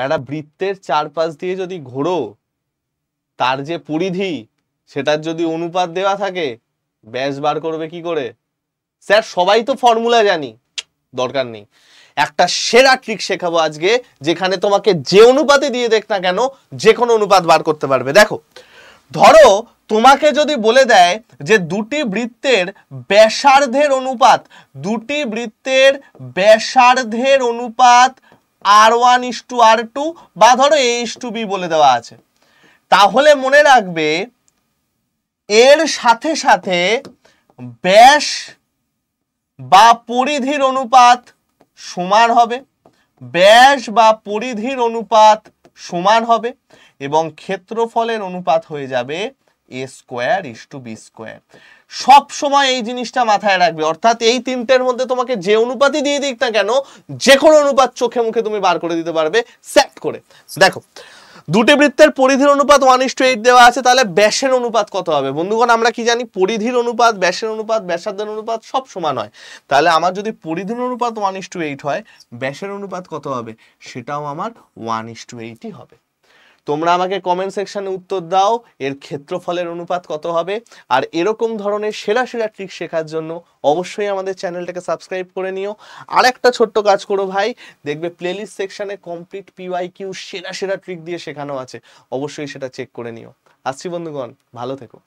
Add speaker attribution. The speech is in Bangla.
Speaker 1: একটা বৃত্তের চারপাশ দিয়ে যদি ঘোরো, তার যে পরিধি সেটার যদি অনুপাত দেওয়া থাকে, ব্যাস বার করবে কি করে? স্যার সবাই তো ফর্মুলা জানি, দরকার নেই। একটা সেরা ট্রিক শেখাবো আজকে, যেখানে তোমাকে যে অনুপাতে দিয়ে দেখ না কেন যে কোনো অনুপাত বার করতে পারবে। দেখো, ধরো তোমাকে যদি বলে দেয় যে দুটি বৃত্তের ব্যাসার্ধের অনুপাত, দুটি বৃত্তের ব্যাসার্ধের অনুপাত R1:R2 বা ধরো A:B বলে দেওয়া আছে, তাহলে মনে রাখবে এর সাথে সাথে ব্যাস বা পরিধির অনুপাত সমান হবে, ব্যাস বা পরিধির অনুপাত সমান হবে, এবং ক্ষেত্রফলের অনুপাত হয়ে যাবে A²:B²। সব সময় এই জিনিসটা মাথায় রাখবে, অর্থাৎ এই তিনটের মধ্যে তোমাকে যে অনুপাতই দিয়ে দিক না কেন যে কোনো অনুপাত চোখে মুখে তুমি বার করে দিতে পারবে সেট করে। দেখো, দুটি বৃত্তের পরিধির অনুপাত 1:8 দেওয়া আছে, তাহলে ব্যাসের অনুপাত কত হবে? বন্ধুগণ আমরা কি জানি, পরিধির অনুপাত, ব্যাসের অনুপাত, ব্যাসার্ধের অনুপাত সব সমান হয়। তাহলে আমার যদি পরিধির অনুপাত 1:8 হয়, ব্যাসের অনুপাত কত হবে? সেটাও আমার 1:8ই হবে। তোমরা আমাকে কমেন্ট সেকশনে উত্তর দাও এর ক্ষেত্রফলের অনুপাত কত হবে। আর এরকম ধরনের সেরা সেরা ট্রিক শেখার জন্য অবশ্যই আমাদের চ্যানেলটাকে সাবস্ক্রাইব করে নিও। আর একটা ছোট্ট কাজ করো ভাই, দেখবে প্লেলিস্ট সেকশনে কমপ্লিট PYQ সেরা সেরা ট্রিক দিয়ে শেখানো আছে, অবশ্যই সেটা চেক করে নিও। আসছি বন্ধুগণ, ভালো থেকো।